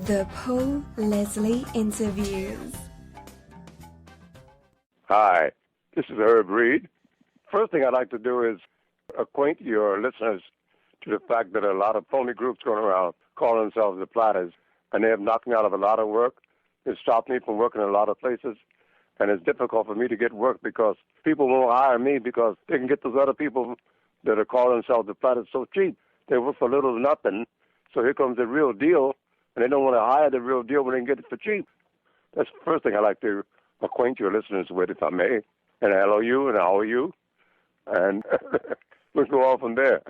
The Paul Leslie Interviews. Hi, this is Herb Reed. First thing I'd like to do is acquaint your listeners to the fact that a lot of phony groups going around calling themselves the Platters, and they have knocked me out of a lot of work. It stopped me from working in a lot of places, and it's difficult for me to get work because people won't hire me because they can get those other people that are calling themselves the Platters so cheap. They work for little or nothing, so here comes the real deal, and they don't want to hire the real deal when they can get it for cheap. That's the first thing I'd like to acquaint your listeners with, if I may. And hello you, and how are you? And we'll go on from there.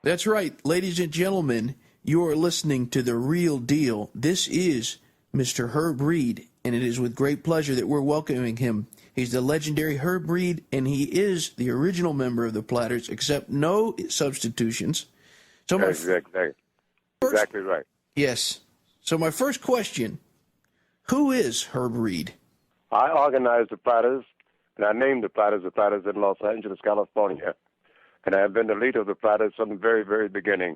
That's right. Ladies and gentlemen, you are listening to The Real Deal. This is Mr. Herb Reed, and it is with great pleasure that we're welcoming him. He's the legendary Herb Reed, and he is the original member of the Platters, except no substitutions. So Exactly right. Yes. So my first question, who is Herb Reed? I organized the Platters, and I named the Platters in Los Angeles, California. And I've been the leader of the Platters from the very, very beginning.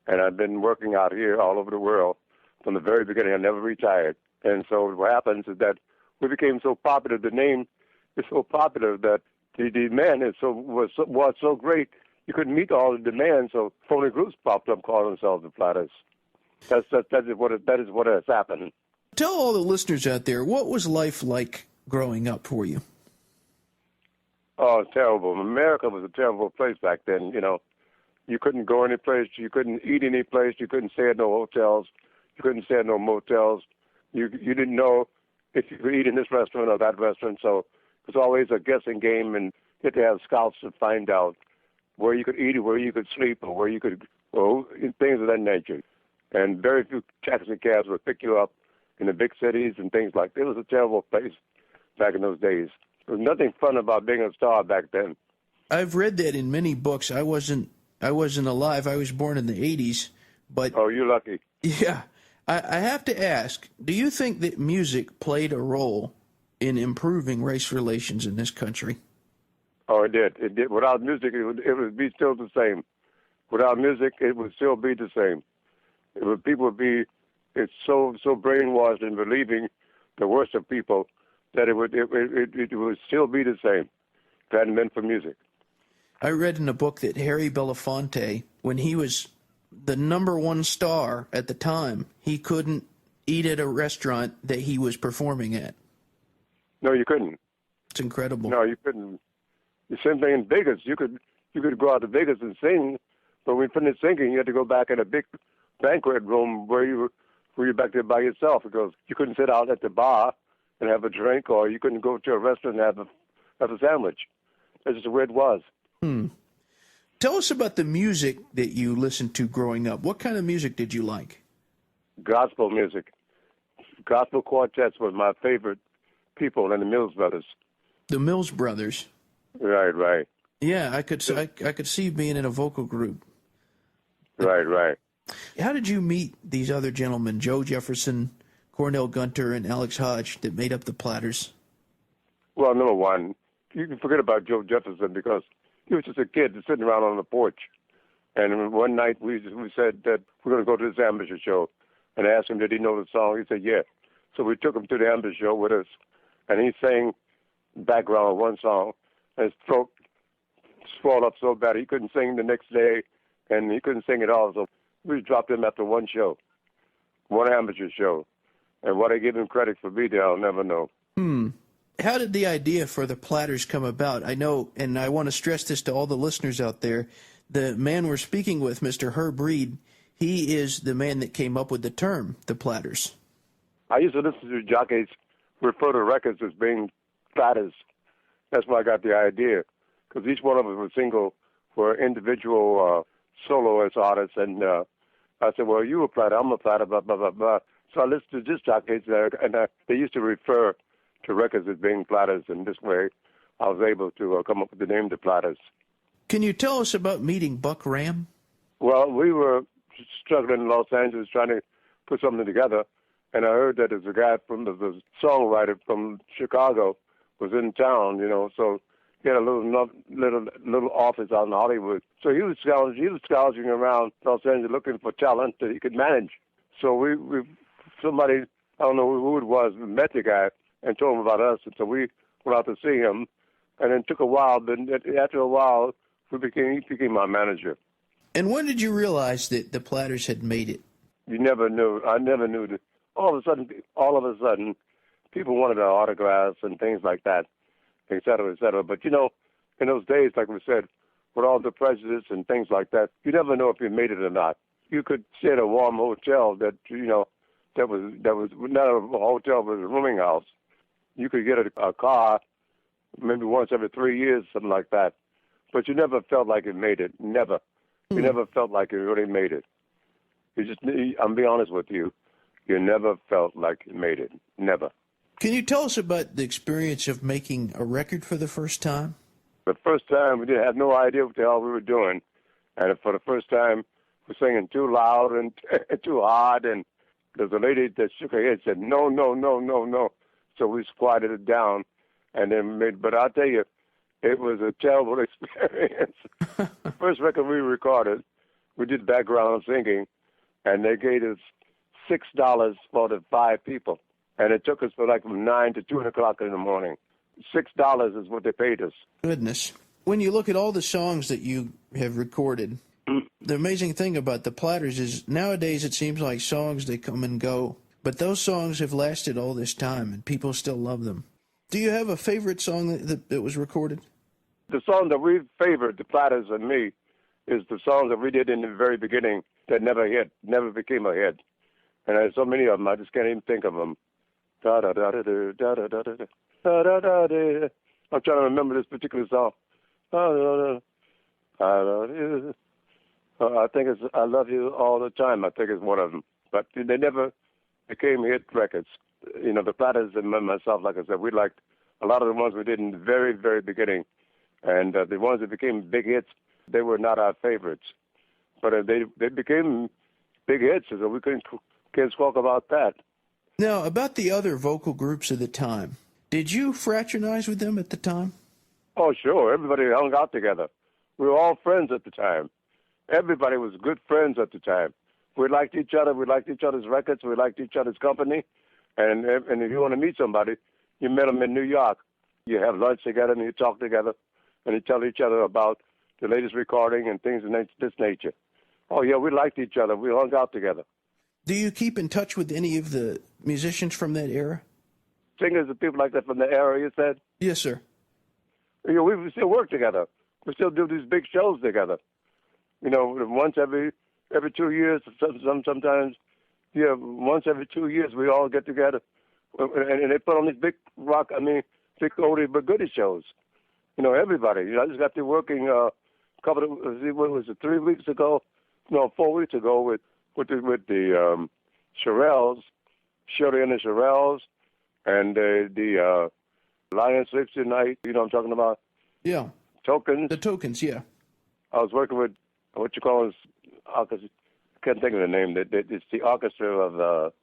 And I've been working out here all over the world from the very beginning. I never retired. And so what happens is that we became so popular, the name is so popular that the demand was so great, you couldn't meet all the demand, so phony groups popped up calling themselves the Platters. That is what has happened. Tell all the listeners out there, what was life like growing up for you? Oh, it's terrible. America was a terrible place back then, you know. You couldn't go any place. You couldn't eat any place. You couldn't stay at no hotels. You couldn't stay at no motels. You didn't know if you could eat in this restaurant or that restaurant. So it was always a guessing game, and you had to have scouts to find out where you could eat or where you could sleep or where you could go, things of that nature. And very few taxi cabs would pick you up in the big cities and things like that. It was a terrible place back in those days. There was nothing fun about being a star back then. I've read that in many books. I wasn't alive. I was born in the 80s. But oh, you're lucky. Yeah. I have to ask, do you think that music played a role in improving race relations in this country? Oh, it did. It did. Without music, it would be still the same. Without music, it would still be the same. People would be so brainwashed in believing the worst of people that it would still be the same if it hadn't been for music. I read in a book that Harry Belafonte, when he was the number one star at the time, he couldn't eat at a restaurant that he was performing at. No, you couldn't. It's incredible. No, you couldn't. The same thing in Vegas. You could go out to Vegas and sing, but when you finished singing, you had to go back in a big banquet room where you were back there by yourself because you couldn't sit out at the bar and have a drink, or you couldn't go to a restaurant and have a sandwich. That's just the way it was. Tell us about the music that you listened to growing up. What kind of music did you like? Gospel music. Gospel quartets were my favorite people, and the Mills Brothers. The Mills Brothers. Right. Yeah, I could see you being in a vocal group. Right. How did you meet these other gentlemen, Joe Jefferson, Cornell Gunter, and Alex Hodge, that made up the Platters? Well, number one, you can forget about Joe Jefferson because he was just a kid sitting around on the porch. And one night we said that we're going to go to this amateur show. And I asked him, did he know the song? He said, yeah. So we took him to the amateur show with us. And he sang background of one song. And his throat swelled up so bad he couldn't sing the next day. And he couldn't sing at all. So we dropped him after one show, one amateur show. And what I give him credit for being there, I'll never know. How did the idea for the Platters come about? I know, and I want to stress this to all the listeners out there, the man we're speaking with, Mr. Herb Reed, he is the man that came up with the term, the Platters. I used to listen to jockeys refer to records as being Platters. That's where I got the idea, because each one of us was single for individual soloist artists, and I said, well, you a Platter, I'm a Platter, blah, blah, blah, blah. So I listened to disc jockeys there, and they used to refer to records as being Platters, and this way I was able to come up with the name The Platters. Can you tell us about meeting Buck Ram? Well, we were struggling in Los Angeles trying to put something together, and I heard that there's a guy from the songwriter from Chicago was in town, you know, so he had a little office out in Hollywood. So he was gouging around Los Angeles looking for talent that he could manage. So we somebody, I don't know who it was, met the guy and told him about us. And so we went out to see him. And then it took a while, but after a while, he became my manager. And when did you realize that the Platters had made it? You never knew. I never knew that. All of a sudden, people wanted our autographs and things like that, et cetera, et cetera. But, in those days, like we said, with all the prejudice and things like that, you never know if you made it or not. You could stay at a warm hotel that was not a hotel, but a rooming house. You could get a car maybe once every 3 years, something like that. But you never felt like it made it. Never. You never felt like it really made it. I'm being honest with you. You never felt like it made it. Never. Can you tell us about the experience of making a record for the first time? The first time, we didn't have no idea what the hell we were doing. And for the first time, we were singing too loud and too hard. And there's a lady that shook her head and said, no, no, no, no, no. So we quieted it down. And then but I'll tell you, it was a terrible experience. The first record we recorded, we did background singing, and they gave us $6 for the 5 people. And it took us from 9 to 2 o'clock in the morning. $6 is what they paid us. Goodness. When you look at all the songs that you have recorded, the amazing thing about the Platters is nowadays it seems like songs, they come and go. But those songs have lasted all this time, and people still love them. Do you have a favorite song that was recorded? The song that we favored, the Platters and me, is the songs that we did in the very beginning that never became a hit. And there's so many of them, I just can't even think of them. Da da da da da da da da da da da da da. I'm trying to remember this particular song. Da, da, da, da. I think it's "I Love You All the Time." I think it's one of them, but they never became hit records. The Platters and myself, like I said, we liked a lot of the ones we did in the very, very beginning, and the ones that became big hits, they were not our favorites, but they became big hits, so we can't talk about that. Now, about the other vocal groups of the time, did you fraternize with them at the time? Oh, sure. Everybody hung out together. We were all friends at the time. Everybody was good friends at the time. We liked each other. We liked each other's records. We liked each other's company. And if you want to meet somebody, you met them in New York. You have lunch together and you talk together and you tell each other about the latest recording and things of this nature. Oh, yeah, we liked each other. We hung out together. Do you keep in touch with any of the musicians from that era? Singers and people like that from the era, you said? Yes, sir. We still work together. We still do these big shows together. Once every 2 years, sometimes, once every 2 years we all get together. And they put on these big oldie but goodie shows. Everybody. I just got to working what was it, 3 weeks ago? No, 4 weeks ago with the Shirelles, Shirley and the Shirelles, and the Lion Sleeps Tonight. You know what I'm talking about? Yeah. Tokens. The Tokens, yeah. I was working with what you call I can't think of the name. It's the orchestra of.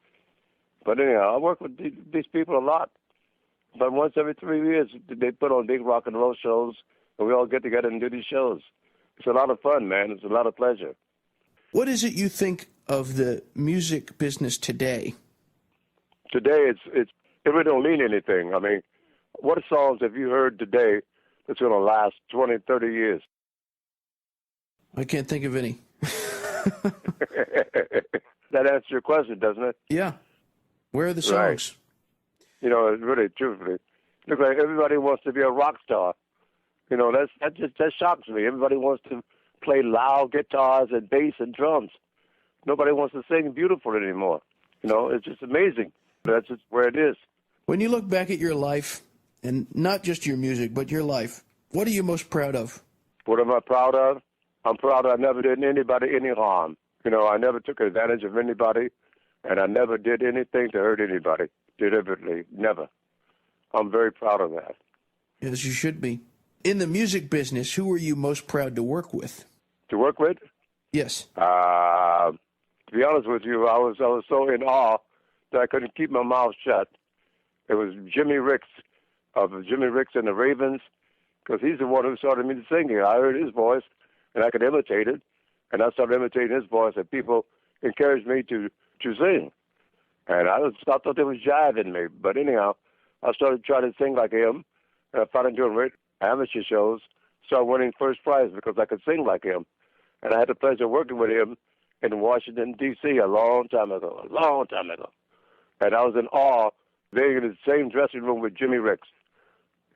But anyhow, I work with these people a lot. But once every 3 years, they put on big rock and roll shows, and we all get together and do these shows. It's a lot of fun, man. It's a lot of pleasure. What is it you think of the music business today? Today, it really don't mean anything. I mean, what songs have you heard today that's going to last 20, 30 years? I can't think of any. That answers your question, doesn't it? Yeah. Where are the songs? Right. Really, truthfully, look like everybody wants to be a rock star. That shocks me. Everybody wants to play loud guitars and bass and drums. Nobody wants to sing beautiful anymore. It's just amazing. That's just where it is. When you look back at your life, and not just your music, but your life, what are you most proud of? What am I proud of? I'm proud I never did anybody any harm. I never took advantage of anybody, and I never did anything to hurt anybody, deliberately, never. I'm very proud of that. Yes, you should be. In the music business, who are you most proud to work with? To work with? Yes. To be honest with you, I was so in awe that I couldn't keep my mouth shut. It was Jimmy Ricks of Jimmy Ricks and the Ravens, because he's the one who started me singing. I heard his voice, and I could imitate it, and I started imitating his voice, and people encouraged me to sing. And I thought they was jiving me. But anyhow, I started trying to sing like him. And I started doing amateur shows. Started winning first prize because I could sing like him. And I had the pleasure of working with him in Washington, D.C. a long time ago. And I was in awe being in the same dressing room with Jimmy Ricks.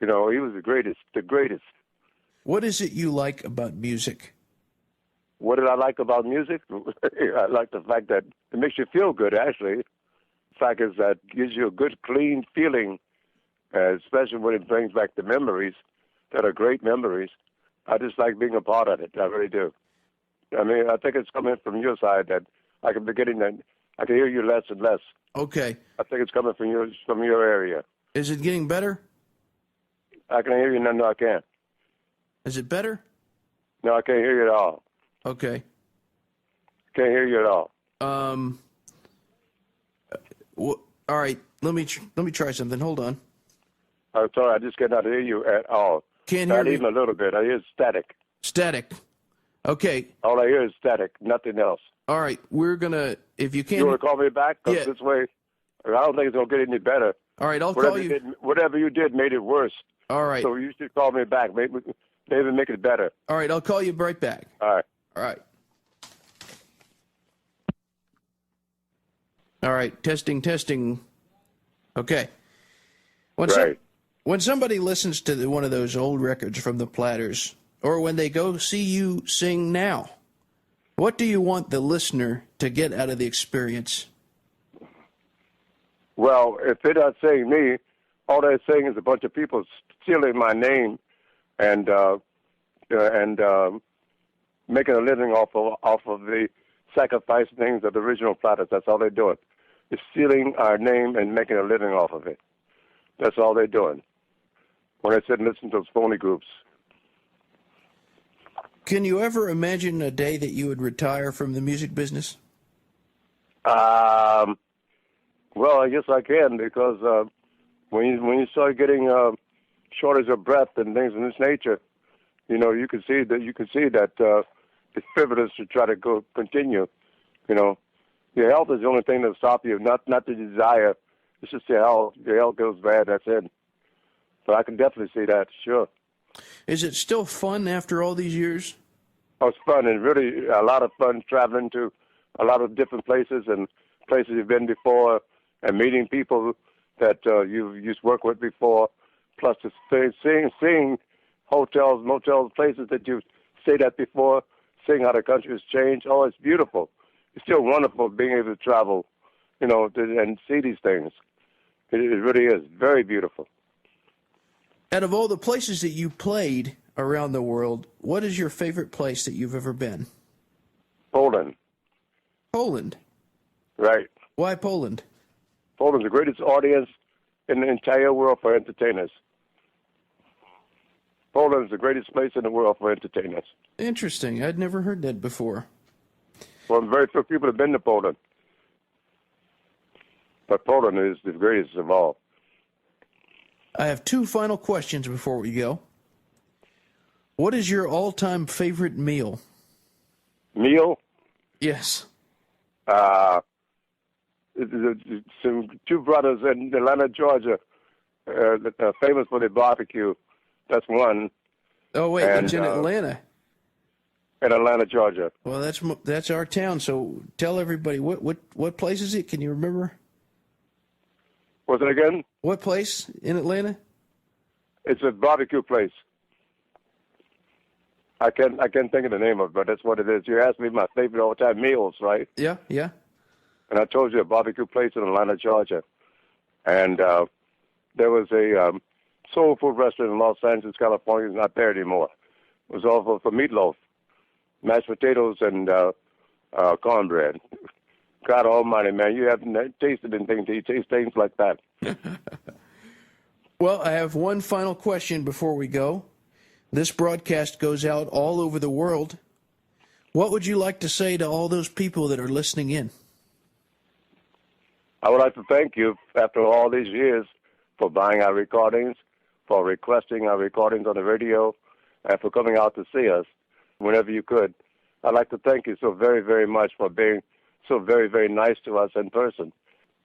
You know, he was the greatest. What is it you like about music? What did I like about music? I like the fact that it makes you feel good, actually. The fact is that it gives you a good, clean feeling, especially when it brings back the memories that are great memories. I just like being a part of it. I really do. I mean, I think it's coming from your side that I can be getting that. I can hear you less and less. Okay. I think it's coming from your area. Is it getting better? I can hear you. No, I can't. Is it better? No, I can't hear you at all. Okay. Can't hear you at all. All right. Let me try something. Hold on. I'm sorry. I just cannot hear you at all. Can't hear Not me? even a little bit. I hear static. Static. Okay. All I hear is static. Nothing else. All right. We're gonna. If you can. You want to call me back? 'Cause Yeah. this way, I don't think it's gonna get any better. All right. I'll call you. Whatever you did made it worse. All right. So you should call me back. Maybe make it better. All right. I'll call you right back. All right. All right. All right. Testing. Okay. Right. When somebody listens to one of those old records from the Platters, or when they go see you sing now, what do you want the listener to get out of the experience? Well, if they're not saying me, all they're saying is a bunch of people stealing my name and making a living off of the sacrifice things of the original Platters. That's all they're doing. They're stealing our name and making a living off of it. That's all they're doing. When I sit and listen to those phony groups. Can you ever imagine a day that you would retire from the music business? Well, I guess I can because when you start getting shortage of breath and things of this nature, you know, you can see that it's frivolous to try to continue. You know, your health is the only thing that'll stop you, not the desire. It's just your health. Your health goes bad. That's it. But I can definitely see that. Sure. Is it still fun after all these years? Oh, it's fun and really a lot of fun traveling to a lot of different places and places you've been before and meeting people that you've used to work with before, plus just seeing hotels, motels, places that you've stayed at before, seeing how the country has changed. Oh, it's beautiful. It's still wonderful being able to travel, you know, and see these things. It really is very beautiful. Out of all the places that you played around the world, what is your favorite place that you've ever been? Poland. Poland? Right. Why Poland? Poland's the greatest audience in the entire world for entertainers. Poland is the greatest place in the world for entertainers. Interesting. I'd never heard that before. Well, very few people have been to Poland. But Poland is the greatest of all. I have two final questions before we go. What is your all-time favorite meal? Meal? Yes. Two brothers in Atlanta, Georgia, that are famous for their barbecue. That's one. Oh, wait, it's in Atlanta. In Atlanta, Georgia. Well, that's our town, so tell everybody, what place is it? Can you remember? What's it again? What place in Atlanta? It's a barbecue place. I can't think of the name of it, but that's what it is. You asked me my favorite all-time meals, right? Yeah. And I told you a barbecue place in Atlanta, Georgia. And there was a soul food restaurant in Los Angeles, California. It's not there anymore. It was all for meatloaf, mashed potatoes, and cornbread. God almighty, man, you haven't tasted anything until you taste things like that. Well, I have one final question before we go. This broadcast goes out all over the world. What would you like to say to all those people that are listening in? I would like to thank you, after all these years, for buying our recordings, for requesting our recordings on the radio, and for coming out to see us whenever you could. I'd like to thank you so very, very much for being so very, very nice to us in person.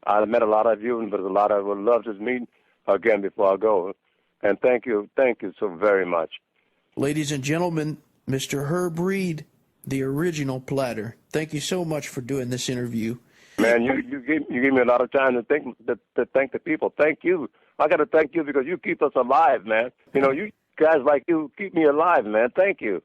I met a lot of you, but a lot of would love to meet again before I go. And thank you so very much. Ladies and gentlemen, Mr. Herb Reed, the original Platter. Thank you so much for doing this interview. Man, you gave me a lot of time to thank the people. Thank you. I got to thank you because you keep us alive, man. You guys like you keep me alive, man. Thank you.